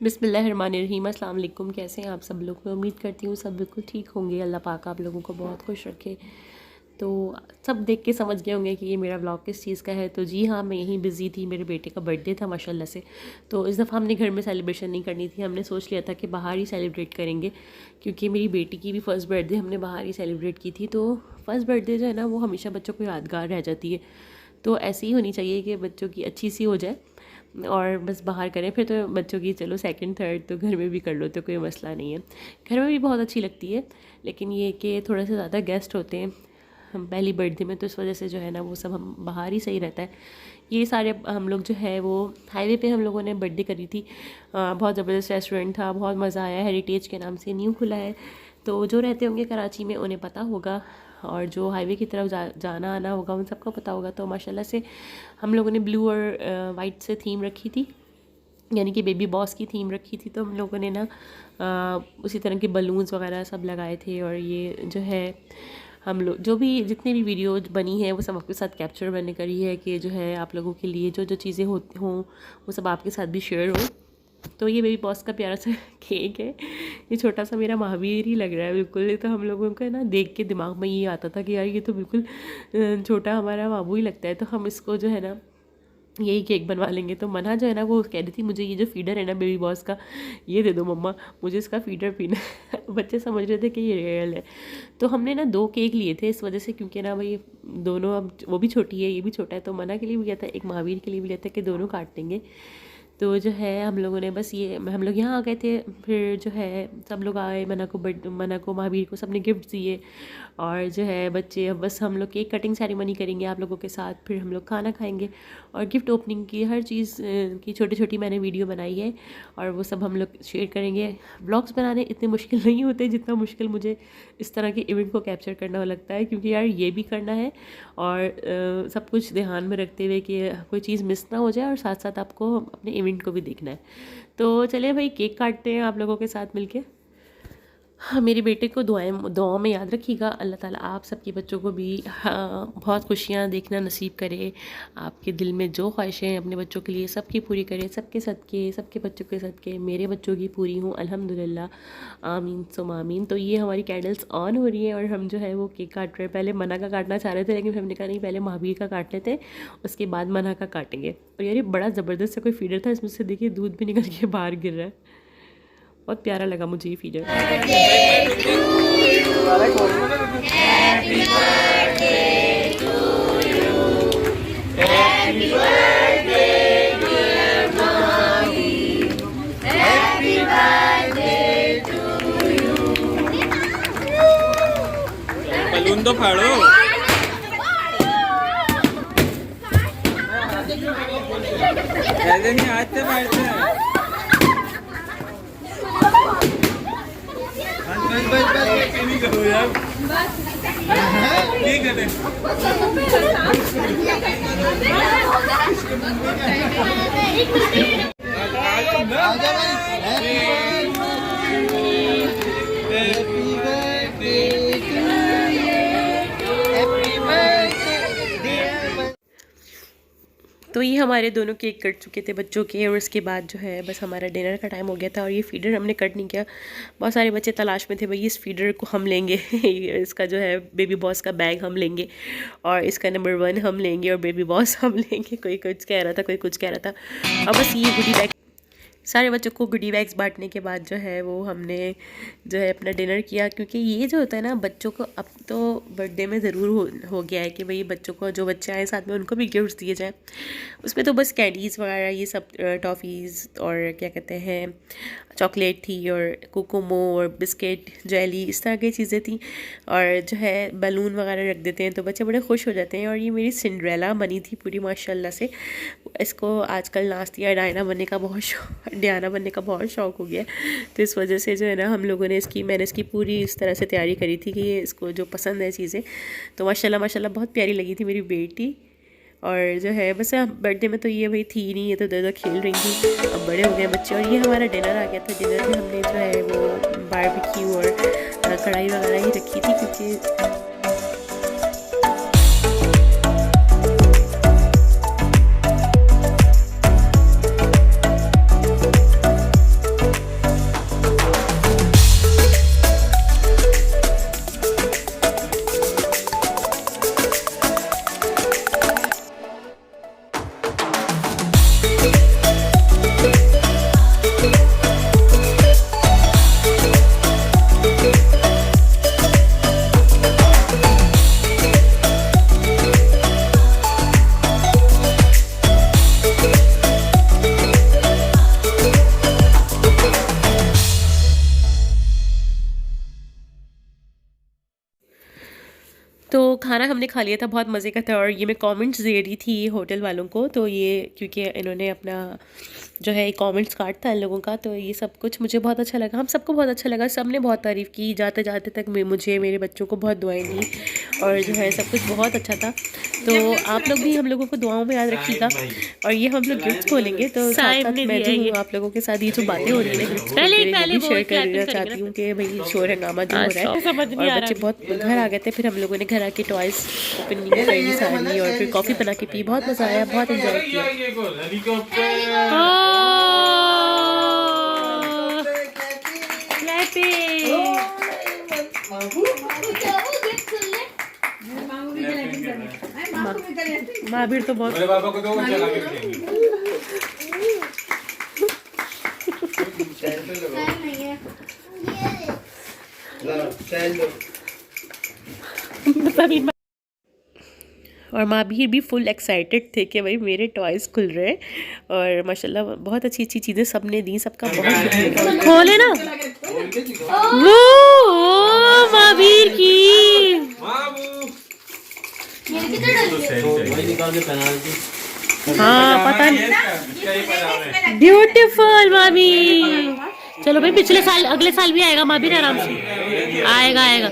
बिस्मिल्लाहिर्रहमानिर्रहीम। अस्सलाम वालेकुम। कैसे हैं आप सब लोग? मैं उम्मीद करती हूँ सब बिल्कुल ठीक होंगे। अल्लाह पाक आप लोगों को बहुत खुश रखे। तो सब देख के समझ गए होंगे कि ये मेरा व्लॉग किस चीज़ का है। तो जी हाँ, मैं यहीं बिज़ी थी। मेरे बेटे का बर्थडे था माशाल्लाह से। तो इस दफ़ा हमने घर में सेलिब्रेशन नहीं करनी थी। हमने सोच लिया था कि बाहर ही सेलिब्रेट करेंगे, क्योंकि मेरी बेटी की भी फ़र्स्ट बर्थडे हमने बाहर ही सेलिब्रेट की थी। तो फ़र्स्ट बर्थडे जो है ना, वो हमेशा बच्चों को यादगार रह जाती है। तो ऐसी ही होनी चाहिए कि बच्चों की अच्छी सी हो जाए और बस बाहर करें। फिर तो बच्चों की चलो सेकंड थर्ड तो घर में भी कर लो, तो कोई मसला नहीं है। घर में भी बहुत अच्छी लगती है, लेकिन ये कि थोड़ा सा ज़्यादा गेस्ट होते हैं हम पहली बर्थडे में, तो इस वजह से जो है ना वो सब हम बाहर ही सही रहता है। ये सारे हम लोग जो है वो हाईवे पे हम लोगों ने बर्थडे करी थी। बहुत ज़बरदस्त रेस्टोरेंट था, बहुत मज़ा आया। हेरिटेज के नाम से न्यू खुला है, तो जो रहते होंगे कराची में उन्हें पता होगा, और जो हाईवे की तरफ जाना आना होगा उन सबको पता होगा। तो माशाल्लाह से हम लोगों ने ब्लू और वाइट से थीम रखी थी, यानी कि बेबी बॉस की थीम रखी थी। तो हम लोगों ने ना उसी तरह के बलून्स वगैरह सब लगाए थे। और ये जो है हम लोग जो भी जितनी भी वीडियो बनी है वो सब आपके साथ कैप्चर मैंने करी है, कि जो है आप लोगों के लिए जो जो चीज़ें होती हों वो सब आपके साथ भी शेयर हो। तो ये बेबी बॉस का प्यारा सा केक है। ये छोटा सा मेरा महावीर ही लग रहा है बिल्कुल। ये तो हम लोगों को ना देख के दिमाग में ये आता था कि यार ये तो बिल्कुल छोटा हमारा बाबू ही लगता है। तो हम इसको जो है ना यही केक बनवा लेंगे। तो मना जो है ना वो कह रही थी मुझे ये जो फीडर है ना बेबी बॉस का, ये दे दो मम्मा, मुझे इसका फीडर पीना है। बच्चे समझ रहे थे कि ये रियल है। तो हमने ना 2 केक लिए थे इस वजह से, क्योंकि ना भाई दोनों, अब वो भी छोटी है ये भी छोटा है, तो मना के लिए भी लिया था, एक महावीर के लिए भी लिया था कि दोनों काट देंगे। तो जो है हम लोगों ने बस ये, हम लोग यहाँ आ गए थे। फिर जो है सब लोग आए, मना को महावीर को सबने गिफ्ट दिए। और जो है बच्चे, अब बस हम लोग केक कटिंग सेरेमनी करेंगे आप लोगों के साथ, फिर हम लोग खाना खाएंगे। और गिफ्ट ओपनिंग की हर चीज़ की छोटी छोटी मैंने वीडियो बनाई है, और वो सब हम लोग शेयर करेंगे। व्लॉग्स बनाने इतने मुश्किल नहीं होते जितना मुश्किल मुझे इस तरह के इवेंट को कैप्चर करना लगता है, क्योंकि यार ये भी करना है और सब कुछ ध्यान में रखते हुए कि कोई चीज़ मिस ना हो जाए, और साथ साथ आपको अपने इवेंट को भी देखना है। तो चलिए भाई केक काटते हैं आप लोगों के साथ मिलके। हाँ, मेरे बेटे को दुआओं में याद रखिएगा। अल्लाह ताला आप सबके बच्चों को भी बहुत खुशियाँ देखना नसीब करे। आपके दिल में जो ख्वाहिशें हैं अपने बच्चों के लिए सबकी पूरी करे, सबके सदके, सबके बच्चों के सदके मेरे बच्चों की पूरी हूँ अल्हम्दुलिल्लाह, आमीन सुम आमीन। तो ये हमारी कैंडल्स ऑन हो रही हैं और हम जो है वो केक काट रहे हैं। पहले मना का काटना चाह रहे थे, लेकिन हमने कहा नहीं, पहले महावीर का काट लेते हैं, उसके बाद मना का काटेंगे। और यार ये बड़ा ज़बरदस्त सा कोई फीडर था, इसमें से देखिए दूध भी निकल के बाहर गिर रहा है। बहुत प्यारा लगा मुझे ये फीडर। बलून तो फाड़ो। ऐसे नहीं आज से फाड़ते हैं। नहीं करो यार, ठीक है। तो ये हमारे दोनों केक कट चुके थे बच्चों के, और उसके बाद जो है बस हमारा डिनर का टाइम हो गया था। और ये फीडर हमने कट नहीं किया। बहुत सारे बच्चे तलाश में थे, भाई इस फीडर को हम लेंगे इसका जो है बेबी बॉस का बैग हम लेंगे, और इसका नंबर 1 हम लेंगे, और बेबी बॉस हम लेंगे। कोई कुछ कह रहा था, कोई कुछ कह रहा था। और बस ये गुडी बैग, सारे बच्चों को गुडी बैग्स बांटने के बाद जो है वो हमने जो है अपना डिनर किया। क्योंकि ये जो होता है ना बच्चों को, अब तो बर्थडे में ज़रूर हो गया है कि भाई बच्चों को, जो बच्चे आए साथ में उनको भी गिफ्ट्स दिए जाएँ। उसमें तो बस कैंडीज़ वगैरह ये सब, टॉफ़ीज़ और क्या कहते हैं चॉकलेट थी, और कोकोमो और बिस्किट जेली, इस तरह की चीज़ें थी। और जो है बलून वगैरह रख देते हैं तो बच्चे बड़े खुश हो जाते हैं। और ये मेरी सिंड्रेला बनी थी पूरी माशाल्लाह से। इसको आजकल नास्तिया डायना बनने का बहुत शौक़ हो गया। तो इस वजह से जो है ना हम लोगों ने मैंने इसकी पूरी इस तरह से तैयारी करी थी कि इसको जो पसंद है चीज़ें। तो माशाल्लाह बहुत प्यारी लगी थी मेरी बेटी। और जो है बस बर्थडे में तो ये भाई थी नहीं, ये तो इधर खेल रही थी। अब बड़े हो गए बच्चे। और ये हमारा डिनर आ गया था। डिनर में हमने जो है वो बारबेक्यू और कढ़ाई वगैरह ही रखी थी, क्योंकि खाना हमने खा लिया था, बहुत मज़े का था। और ये मैं कमेंट्स दे रही थी होटल वालों को, तो ये क्योंकि इन्होंने अपना जो है कमेंट्स काटता है लोगों का, तो ये सब कुछ मुझे बहुत अच्छा लगा, हम सबको बहुत अच्छा लगा, सब ने बहुत तारीफ़ की। जाते जाते तक मुझे मेरे बच्चों को बहुत दुआएं दी और जो है सब कुछ बहुत अच्छा था। तो आप लोग भी हम लोगों को दुआओं में याद रखिएगा। और ये हम लोग गिफ्ट खोलेंगे, तो साथ साथ मैं जो हूँ आप लोगों के साथ ये जो बातें हो रही है पहले शेयर करना चाहती हूँ कि भाई शोर हंगामा जो हो रहा है। और बच्चे बहुत घर आ गए थे, फिर हम लोगों ने घर आके टॉयज ओपनिंग करी सारी और फिर कॉफ़ी बना के पी, बहुत मज़ा आया, बहुत एंजॉय किया। महावीर तो बहुत पापा को दो चला के और महावीर भी फुल एक्साइटेड थे कि भाई मेरे टॉयज़ खुल रहे हैं। और माशाल्लाह बहुत अच्छी अच्छी चीज़ें सबने दी, सबका बहुत शुक्रिया। खोले ना वो महावीर की हाँ पता नहीं, ब्यूटीफुल मामी। चलो भाई पिछले साल अगले साल भी आएगा महावीर, आराम से आएगा।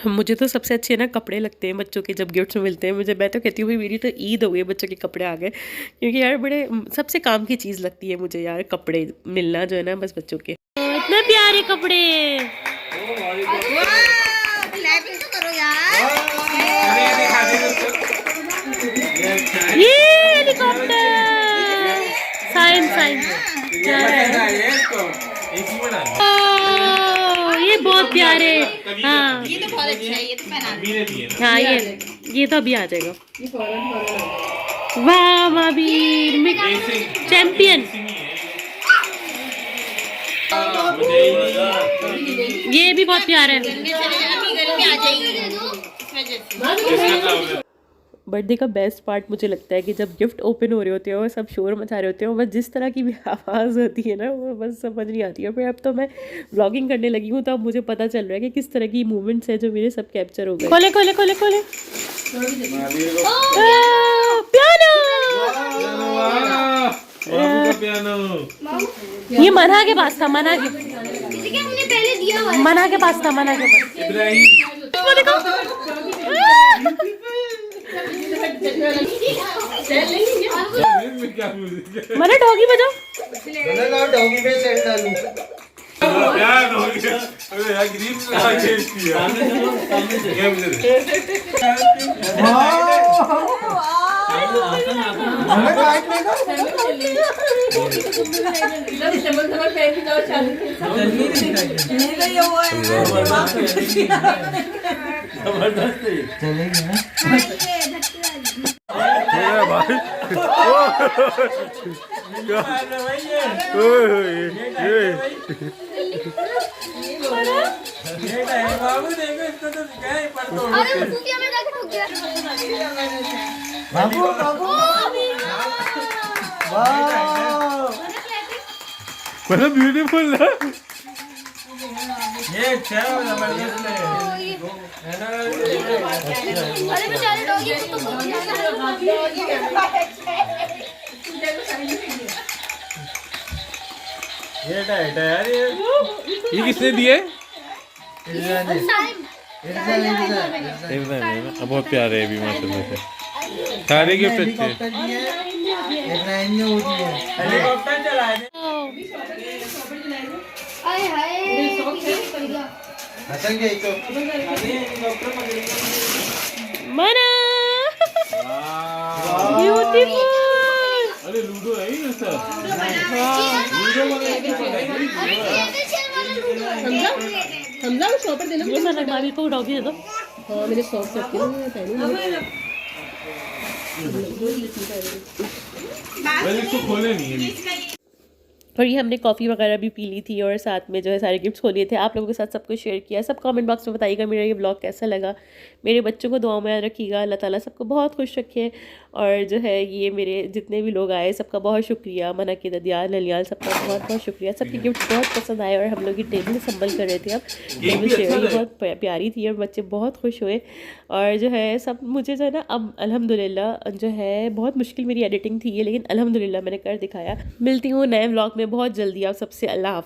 मुझे तो सबसे अच्छे ना कपड़े लगते हैं बच्चों के, जब गिफ्ट्स मिलते हैं मैं तो कहती हूँ भाई मेरी तो ईद हो गई, बच्चों के कपड़े आ गए। क्योंकि यार बड़े सबसे काम की चीज़ लगती है मुझे यार, कपड़े मिलना जो है ना बस बच्चों के। इतने प्यारे कपड़े, ये हेलीकॉप्टर साइन ये बहुत प्यारे। हाँ ये तो बहुत अच्छा है, ये तो पहना हाँ ये तो अभी आ जाएगा। वाह महावीर चैंपियन, ये भी बहुत प्यारा है। बर्थडे का बेस्ट पार्ट मुझे लगता है कि जब गिफ्ट ओपन हो रहे होते हैं और सब शोर मचा रहे होते हैं, बस जिस तरह की भी आवाज़ होती है ना वो बस समझ नहीं आती है। फिर अब तो मैं व्लॉगिंग करने लगी हूँ, तो अब मुझे पता चल रहा है कि किस तरह की मूवमेंट्स है जो मेरे सब कैप्चर हो गए। खोले पियानो, ये मना के पास था, मना के पास था। मना डॉगी बजाओ, डॉगी पे सेट डालूं यार अरे यार ग्रीन का चेंज किया गेम दे चलेगी ना बाबू देखो इसको तो सिखाया ही पर मतलब ब्यूटीफुल है ये अच्छा जबरदस्त है ना। अरे बेचारे डॉगी को तो ये टाइट है यार, ये किसने दिए? बहुत प्यारे है भी माशाल्लाह से, सारे गिफ्ट अच्छे। हेलीकॉप्टर चलाए हसन के तो मना ब्यूटीफुल। अरे लूडो है ही ना सर, समझा वो शॉपर देना, ये मना भाभी को डॉगी दे दो। हाँ मेरे शौक से इसको खोले नहीं है। और ये हमने कॉफ़ी वगैरह भी पी ली थी और साथ में जो है सारे गिफ्ट्स खोलिए थे, आप लोगों के साथ सब कुछ शेयर किया। सब कमेंट बॉक्स में बताइएगा मेरा ये ब्लॉग कैसा लगा। मेरे बच्चों को दुआ में याद रखिएगा, अल्लाह ताला सबको बहुत खुश रखे। और जो है ये मेरे जितने भी लोग आए सबका बहुत शुक्रिया, मना के ददियाल ललियाल सबका बहुत बहुत शुक्रिया। सबके गिफ्ट बहुत पसंद आए और हम लोग ये टेबल संभल कर रहे थे। अब टेबल चेयर भी बहुत प्यारी थी और बच्चे बहुत खुश हुए। और जो है सब मुझे जो है ना अब अल्हम्दुलिल्लाह जो है बहुत मुश्किल मेरी एडिटिंग थी ये, लेकिन अल्हम्दुलिल्लाह मैंने कर दिखाया। मिलती हूँ नए व्लॉग में बहुत जल्दी आप सबसे। अल्लाह हाफ़िज़।